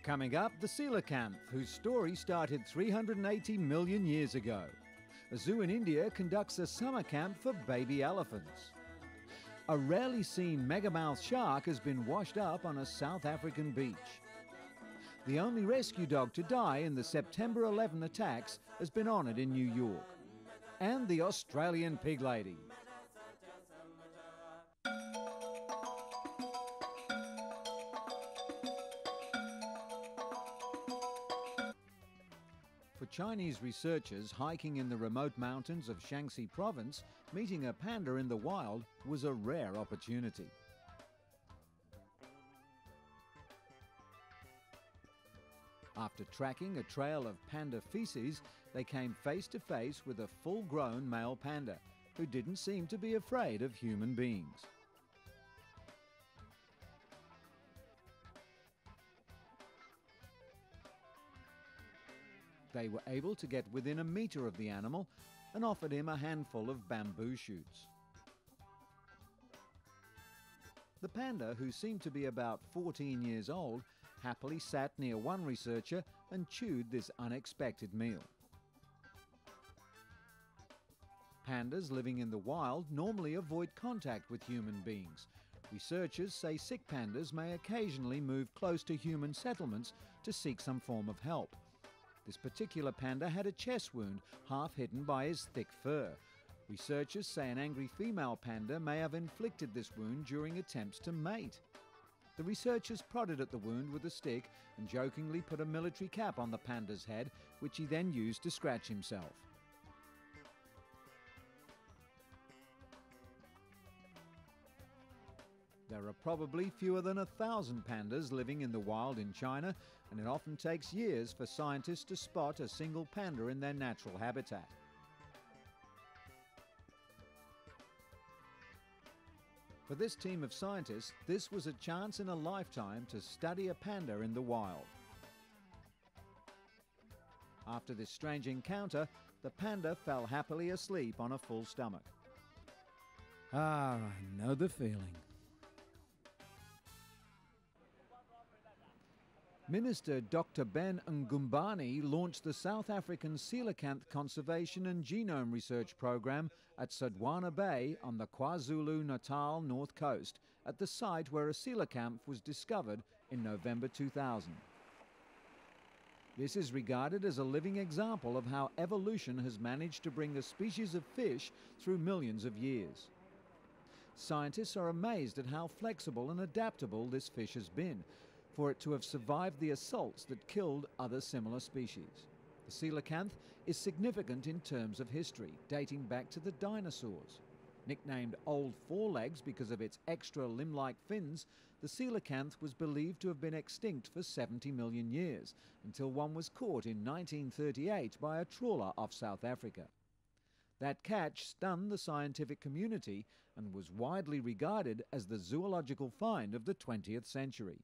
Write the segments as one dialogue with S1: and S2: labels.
S1: Coming up, the coelacanth, whose story started 380 million years ago. A zoo in India conducts a summer camp for baby elephants. A rarely seen megamouth shark has been washed up on a South African beach. The only rescue dog to die in the September 11 attacks has been honoured in New York. And the Australian pig lady. For Chinese researchers hiking in the remote mountains of Shaanxi province, meeting a panda in the wild was a rare opportunity. After tracking a trail of panda feces, they came face to face with a full-grown male panda who didn't seem to be afraid of human beings. They were able to get within a metre of the animal and offered him a handful of bamboo shoots. The panda, who seemed to be about 14 years old, happily sat near one researcher and chewed this unexpected meal. Pandas living in the wild normally avoid contact with human beings. Researchers say sick pandas may occasionally move close to human settlements to seek some form of help. This particular panda had a chest wound, half hidden by his thick fur. Researchers say an angry female panda may have inflicted this wound during attempts to mate. The researchers prodded at the wound with a stick and jokingly put a military cap on the panda's head, which he then used to scratch himself. There are probably fewer than 1,000 pandas living in the wild in China, and it often takes years for scientists to spot a single panda in their natural habitat. For this team of scientists, this was a chance in a lifetime to study a panda in the wild. After this strange encounter, the panda fell happily asleep on a full stomach. Ah, I know the feeling. Minister Dr. Ben Ngumbani launched the South African coelacanth conservation and genome research program at Sodwana Bay on the KwaZulu-Natal north coast, at the site where a coelacanth was discovered in November 2000. This is regarded as a living example of how evolution has managed to bring a species of fish through millions of years. Scientists are amazed at how flexible and adaptable this fish has been, for it to have survived the assaults that killed other similar species. The coelacanth is significant in terms of history, dating back to the dinosaurs. Nicknamed Old Forelegs because of its extra limb-like fins, the coelacanth was believed to have been extinct for 70 million years, until one was caught in 1938 by a trawler off South Africa. That catch stunned the scientific community and was widely regarded as the zoological find of the 20th century.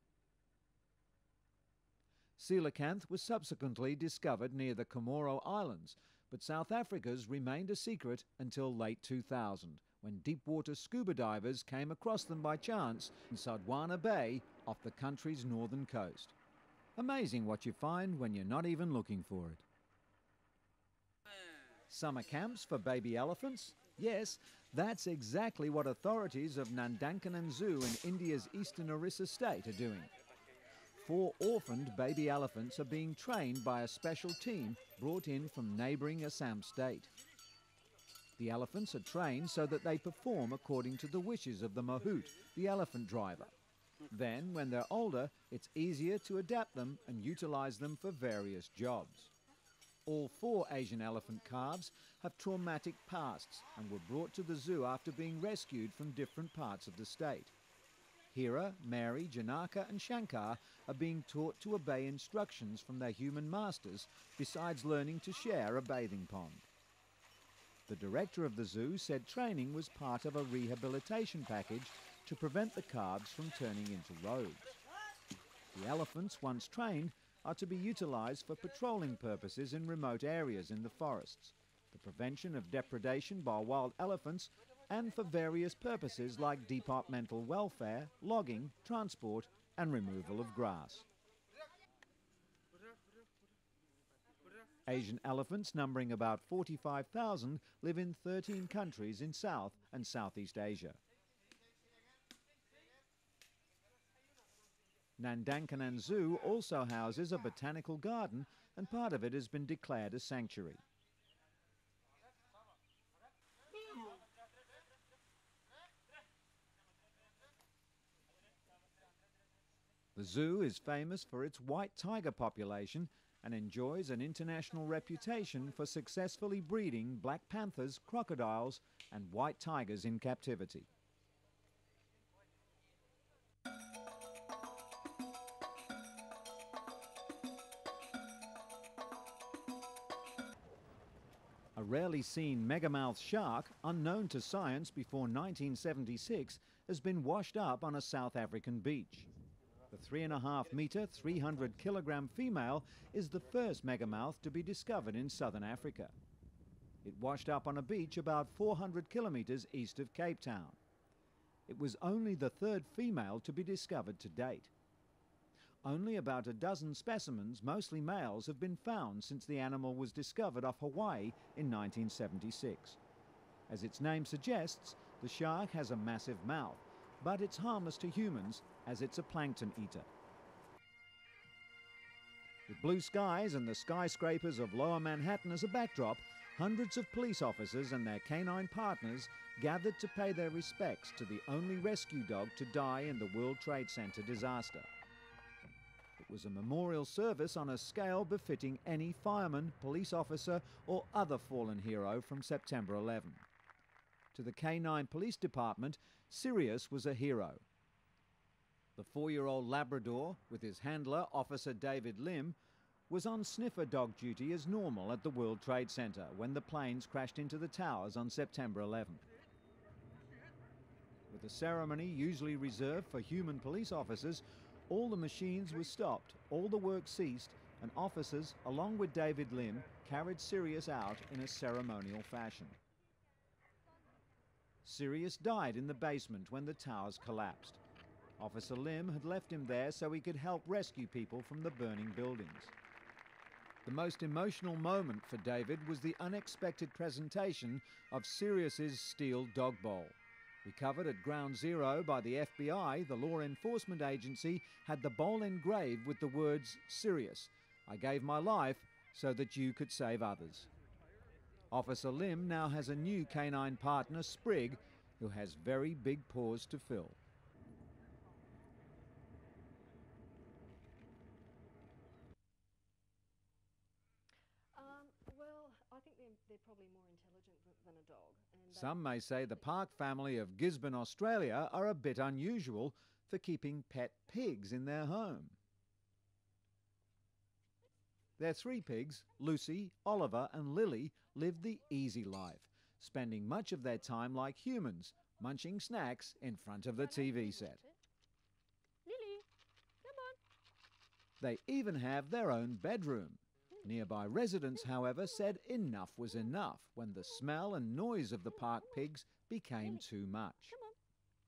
S1: Coelacanth was subsequently discovered near the Comoro Islands, but South Africa's remained a secret until late 2000, when deepwater scuba divers came across them by chance in Sodwana Bay off the country's northern coast. Amazing what you find when you're not even looking for it. Summer camps for baby elephants? Yes, that's exactly what authorities of Nandankanan Zoo in India's eastern Orissa state are doing. 4 orphaned baby elephants are being trained by a special team brought in from neighbouring Assam state. The elephants are trained so that they perform according to the wishes of the mahout, the elephant driver. Then, when they're older, it's easier to adapt them and utilise them for various jobs. All 4 Asian elephant calves have traumatic pasts and were brought to the zoo after being rescued from different parts of the state. Hira, Mary, Janaka and Shankar are being taught to obey instructions from their human masters, besides learning to share a bathing pond. The director of the zoo said training was part of a rehabilitation package to prevent the calves from turning into rogues. The elephants, once trained, are to be utilised for patrolling purposes in remote areas in the forests. The prevention of depredation by wild elephants, and for various purposes like departmental welfare, logging, transport and removal of grass. Asian elephants, numbering about 45,000, live in 13 countries in South and Southeast Asia. Nandankanan Zoo also houses a botanical garden, and part of it has been declared a sanctuary. The zoo is famous for its white tiger population and enjoys an international reputation for successfully breeding black panthers, crocodiles and white tigers in captivity. A rarely seen megamouth shark, unknown to science before 1976, has been washed up on a South African beach. The 3.5 metre, 300 kilogram female is the first megamouth to be discovered in southern Africa. It washed up on a beach about 400 kilometres east of Cape Town. It was only the third female to be discovered to date. Only about a dozen specimens, mostly males, have been found since the animal was discovered off Hawaii in 1976. As its name suggests, the shark has a massive mouth, but it's harmless to humans as it's a plankton eater. With blue skies and the skyscrapers of Lower Manhattan as a backdrop, hundreds of police officers and their canine partners gathered to pay their respects to the only rescue dog to die in the World Trade Center disaster. It was a memorial service on a scale befitting any fireman, police officer or other fallen hero from September 11. To the K9 Police Department, Sirius was a hero. The 4-year-old Labrador, with his handler, Officer David Lim, was on sniffer dog duty as normal at the World Trade Center when the planes crashed into the towers on September 11. With a ceremony usually reserved for human police officers, all the machines were stopped, all the work ceased, and officers, along with David Lim, carried Sirius out in a ceremonial fashion. Sirius died in the basement when the towers collapsed. Officer Lim had left him there so he could help rescue people from the burning buildings. The most emotional moment for David was the unexpected presentation of Sirius's steel dog bowl. Recovered at Ground Zero by the FBI, the law enforcement agency had the bowl engraved with the words, "Sirius, I gave my life so that you could save others." Officer Lim now has a new canine partner, Sprig, who has very big paws to fill.
S2: Well, I think they're probably more intelligent than a dog. And
S1: Some may say the Park family of Gisborne, Australia are a bit unusual for keeping pet pigs in their home. Their 3 pigs, Lucy, Oliver and Lily, live the easy life, spending much of their time like humans, munching snacks in front of the TV set.
S2: Lily, come on.
S1: They even have their own bedroom. Nearby residents, however, said enough was enough when the smell and noise of the park pigs became too much.
S2: Come on.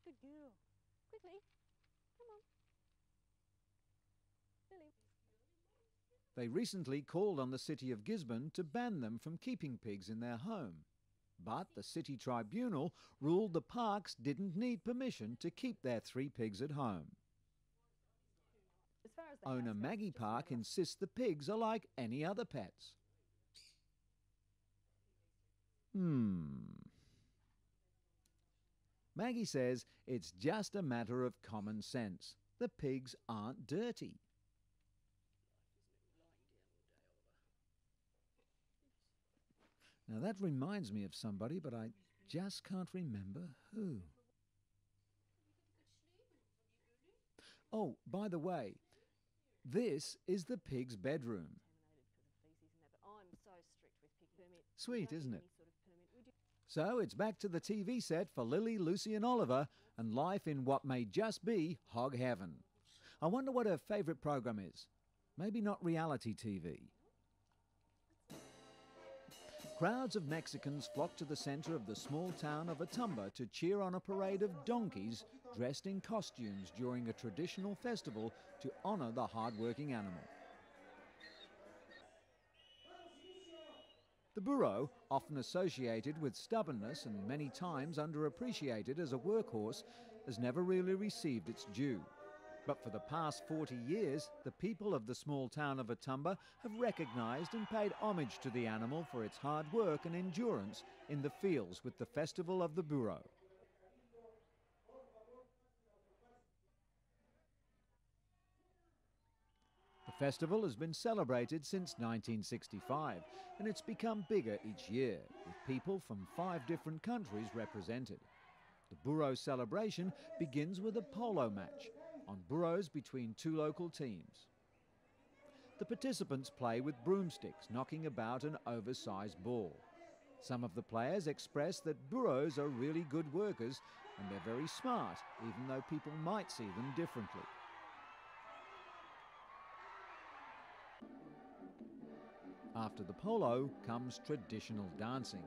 S2: Good girl. Quickly. Come on. Lily.
S1: They recently called on the city of Gisborne to ban them from keeping pigs in their home. But the city tribunal ruled the parks didn't need permission to keep their 3 pigs at home.
S2: As far as the
S1: Owner
S2: house goes,
S1: Maggie
S2: it's just
S1: Park
S2: another-
S1: insists the pigs are like any other pets. Maggie says it's just a matter of common sense. The pigs aren't dirty. Now that reminds me of somebody, but I just can't remember who. Oh, by the way, this is the pig's bedroom.
S2: I'm so strict with pig permit.
S1: Sweet,
S2: We don't
S1: isn't
S2: need
S1: it?
S2: any sort of permit. We do-
S1: So it's back to the TV set for Lily, Lucy and Oliver and life in what may just be hog heaven. I wonder what her favourite program is. Maybe not reality TV. Crowds of Mexicans flock to the centre of the small town of Otumba to cheer on a parade of donkeys dressed in costumes during a traditional festival to honour the hard-working animal. The burro, often associated with stubbornness and many times underappreciated as a workhorse, has never really received its due. But for the past 40 years, the people of the small town of Otumba have recognised and paid homage to the animal for its hard work and endurance in the fields with the Festival of the Burro. The festival has been celebrated since 1965, and it's become bigger each year, with people from 5 different countries represented. The burro celebration begins with a polo match on burros between 2 local teams. The participants play with broomsticks, knocking about an oversized ball. Some of the players express that burros are really good workers and they're very smart, even though people might see them differently. After the polo comes traditional dancing.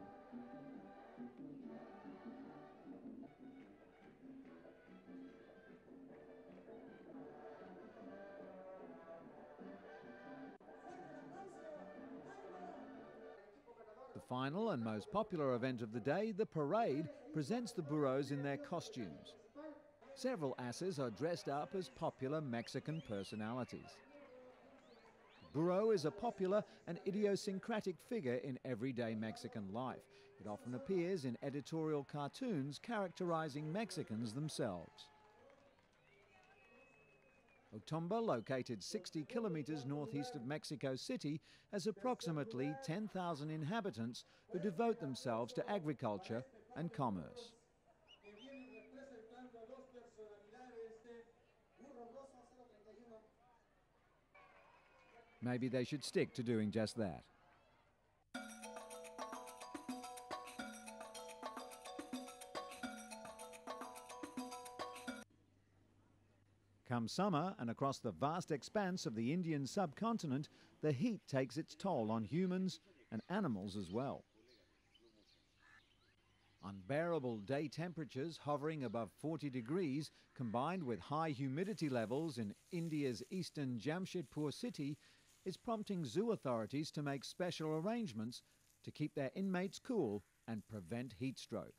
S1: The final and most popular event of the day, the parade, presents the burros in their costumes. Several asses are dressed up as popular Mexican personalities. The burro is a popular and idiosyncratic figure in everyday Mexican life. It often appears in editorial cartoons characterizing Mexicans themselves. Otumba, located 60 kilometers northeast of Mexico City, has approximately 10,000 inhabitants who devote themselves to agriculture and commerce. Maybe they should stick to doing just that. Come summer, and across the vast expanse of the Indian subcontinent, the heat takes its toll on humans and animals as well. Unbearable day temperatures hovering above 40 degrees, combined with high humidity levels in India's eastern Jamshedpur city, is prompting zoo authorities to make special arrangements to keep their inmates cool and prevent heat stroke.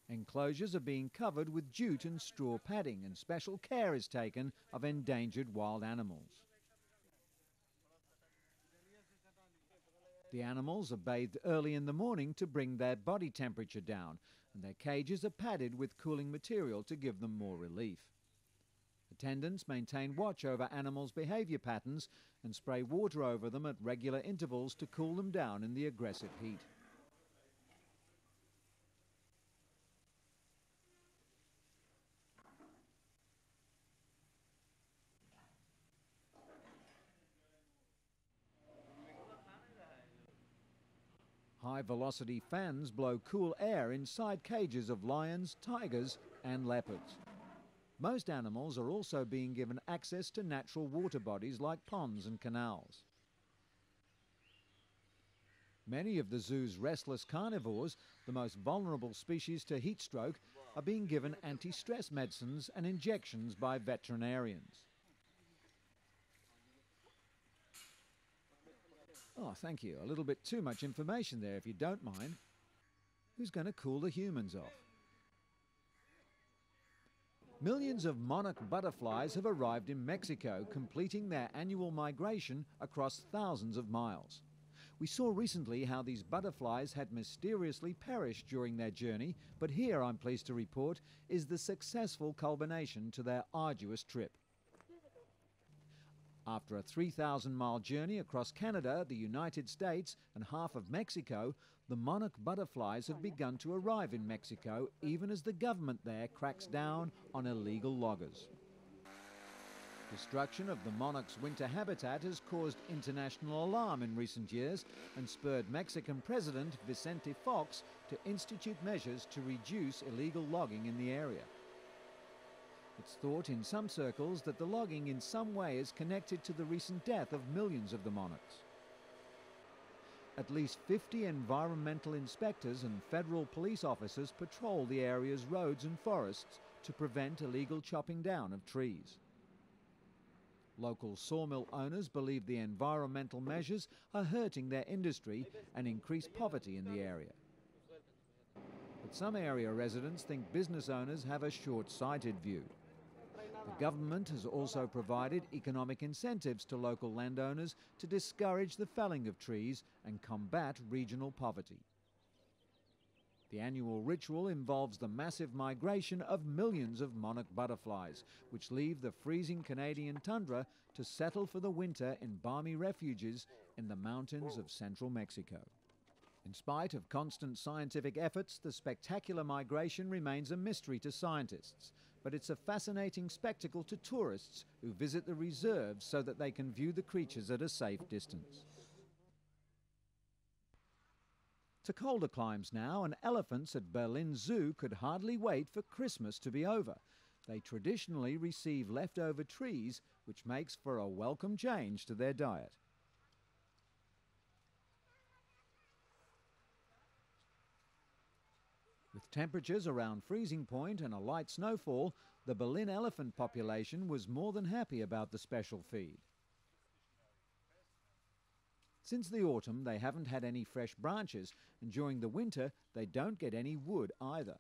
S1: Enclosures are being covered with jute and straw padding, and special care is taken of endangered wild animals. The animals are bathed early in the morning to bring their body temperature down, and their cages are padded with cooling material to give them more relief. Attendants maintain watch over animals' behaviour patterns and spray water over them at regular intervals to cool them down in the aggressive heat. High-velocity fans blow cool air inside cages of lions, tigers and leopards. Most animals are also being given access to natural water bodies like ponds and canals. Many of the zoo's restless carnivores, the most vulnerable species to heat stroke, are being given anti-stress medicines and injections by veterinarians. Oh, thank you. A little bit too much information there, if you don't mind. Who's going to cool the humans off? Millions of monarch butterflies have arrived in Mexico, completing their annual migration across thousands of miles. We saw recently how these butterflies had mysteriously perished during their journey, but here, I'm pleased to report, is the successful culmination to their arduous trip. After a 3,000-mile journey across Canada, the United States and half of Mexico, the monarch butterflies have begun to arrive in Mexico, even as the government there cracks down on illegal loggers. Destruction of the monarch's winter habitat has caused international alarm in recent years and spurred Mexican President Vicente Fox to institute measures to reduce illegal logging in the area. It's thought in some circles that the logging in some way is connected to the recent death of millions of the monarchs. At least 50 environmental inspectors and federal police officers patrol the area's roads and forests to prevent illegal chopping down of trees. Local sawmill owners believe the environmental measures are hurting their industry and increase poverty in the area. But some area residents think business owners have a short-sighted view. The government has also provided economic incentives to local landowners to discourage the felling of trees and combat regional poverty. The annual ritual involves the massive migration of millions of monarch butterflies, which leave the freezing Canadian tundra to settle for the winter in balmy refuges in the mountains of central Mexico. In spite of constant scientific efforts, the spectacular migration remains a mystery to scientists, but it's a fascinating spectacle to tourists who visit the reserves so that they can view the creatures at a safe distance. To colder climes now, and elephants at Berlin Zoo could hardly wait for Christmas to be over. They traditionally receive leftover trees, which makes for a welcome change to their diet. With temperatures around freezing point and a light snowfall, the Berlin elephant population was more than happy about the special feed. Since the autumn, they haven't had any fresh branches, and during the winter, they don't get any wood either.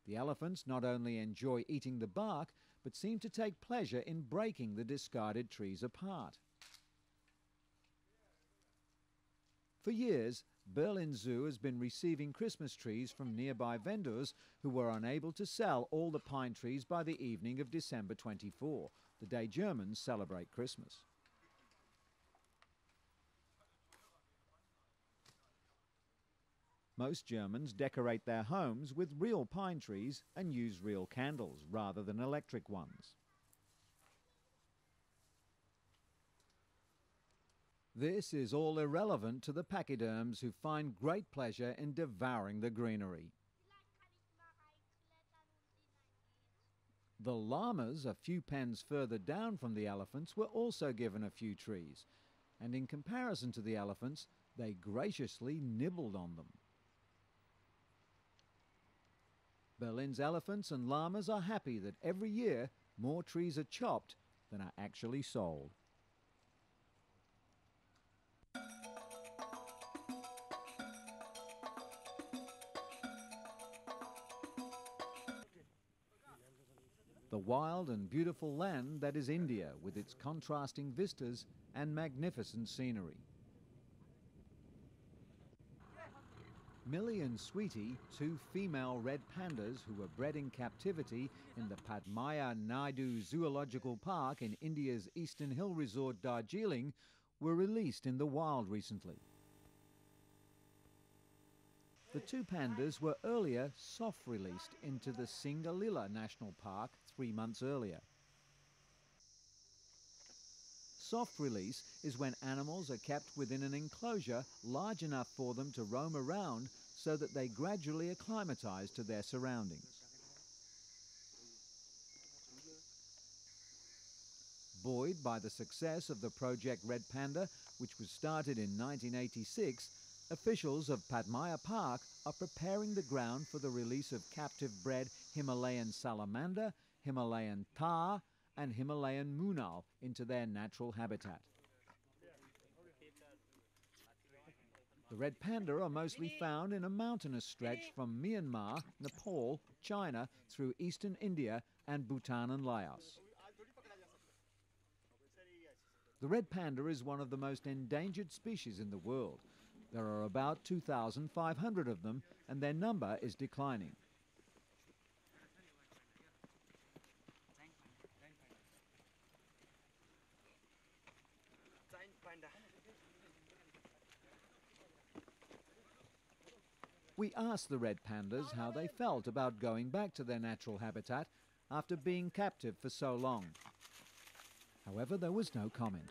S1: The elephants not only enjoy eating the bark, but seem to take pleasure in breaking the discarded trees apart. For years, Berlin Zoo has been receiving Christmas trees from nearby vendors who were unable to sell all the pine trees by the evening of December 24, the day Germans celebrate Christmas. Most Germans decorate their homes with real pine trees and use real candles rather than electric ones. This is all irrelevant to the pachyderms who find great pleasure in devouring the greenery. The llamas, a few pens further down from the elephants, were also given a few trees, and in comparison to the elephants, they graciously nibbled on them. Berlin's elephants and llamas are happy that every year more trees are chopped than are actually sold. The wild and beautiful land that is India, with its contrasting vistas and magnificent scenery. Millie and Sweetie, two female red pandas who were bred in captivity in the Padmaya Naidu Zoological Park in India's Eastern Hill Resort Darjeeling, were released in the wild recently. The two pandas were earlier soft-released into the Singalila National Park 3 months earlier. Soft release is when animals are kept within an enclosure large enough for them to roam around so that they gradually acclimatise to their surroundings. Buoyed by the success of the Project Red Panda, which was started in 1986, officials of Padmaya Park are preparing the ground for the release of captive-bred Himalayan salamander, Himalayan tahr, and Himalayan munal into their natural habitat. The red panda are mostly found in a mountainous stretch from Myanmar, Nepal, China, through eastern India and Bhutan and Laos. The red panda is one of the most endangered species in the world. There are about 2,500 of them, and their number is declining. We asked the red pandas how they felt about going back to their natural habitat after being captive for so long. However, there was no comment.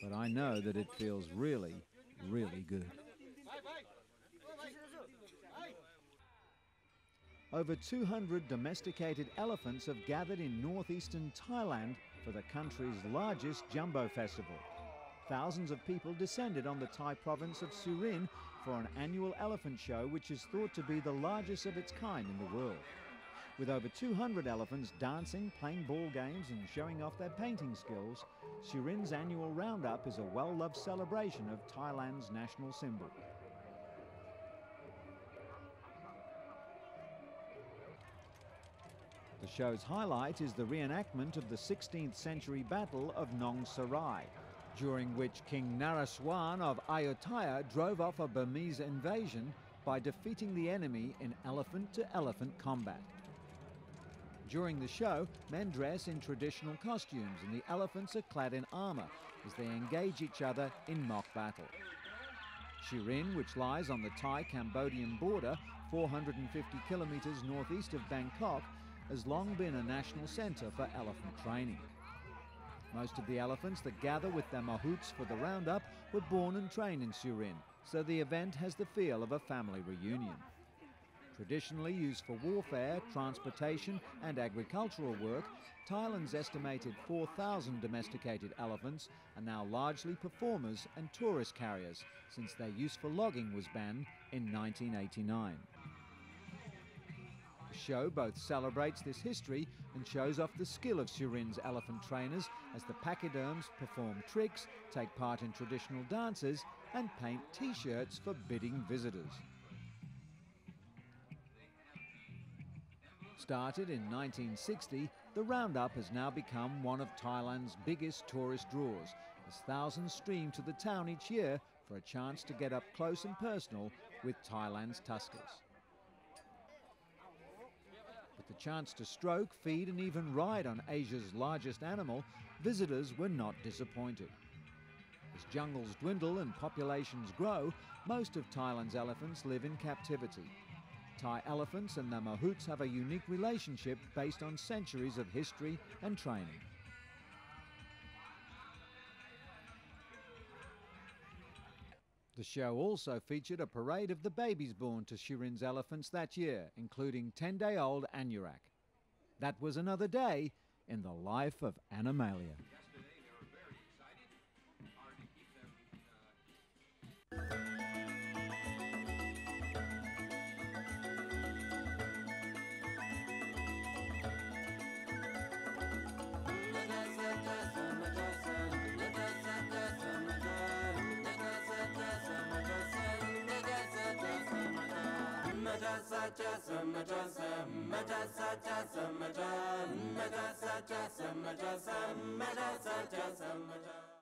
S1: but I know that it feels really, really good. Over 200 domesticated elephants have gathered in northeastern Thailand for the country's largest jumbo festival. Thousands of people descended on the Thai province of Surin for an annual elephant show which is thought to be the largest of its kind in the world. With over 200 elephants dancing, playing ball games and showing off their painting skills, Surin's annual roundup is a well-loved celebration of Thailand's national symbol. The show's highlight is the reenactment of the 16th century Battle of Nong Sarai, during which King Naraswan of Ayutthaya drove off a Burmese invasion by defeating the enemy in elephant-to-elephant combat. During the show, men dress in traditional costumes and the elephants are clad in armour as they engage each other in mock battle. Surin, which lies on the Thai-Cambodian border, 450 kilometres northeast of Bangkok, has long been a national centre for elephant training. Most of the elephants that gather with their mahouts for the roundup were born and trained in Surin, so the event has the feel of a family reunion. Traditionally used for warfare, transportation and agricultural work, Thailand's estimated 4,000 domesticated elephants are now largely performers and tourist carriers since their use for logging was banned in 1989. The show both celebrates this history and shows off the skill of Surin's elephant trainers as the pachyderms perform tricks, take part in traditional dances and paint t-shirts for bidding visitors. Started in 1960, the roundup has now become one of Thailand's biggest tourist draws, as thousands stream to the town each year for a chance to get up close and personal with Thailand's tuskers. With the chance to stroke, feed and even ride on Asia's largest animal, visitors were not disappointed. As jungles dwindle and populations grow, most of Thailand's elephants live in captivity. Thai elephants and their mahouts have a unique relationship based on centuries of history and training. The show also featured a parade of the babies born to Surin's elephants that year, including 10-day-old Anurak. That was another day in the life of Animalia.
S3: Megachasmidae.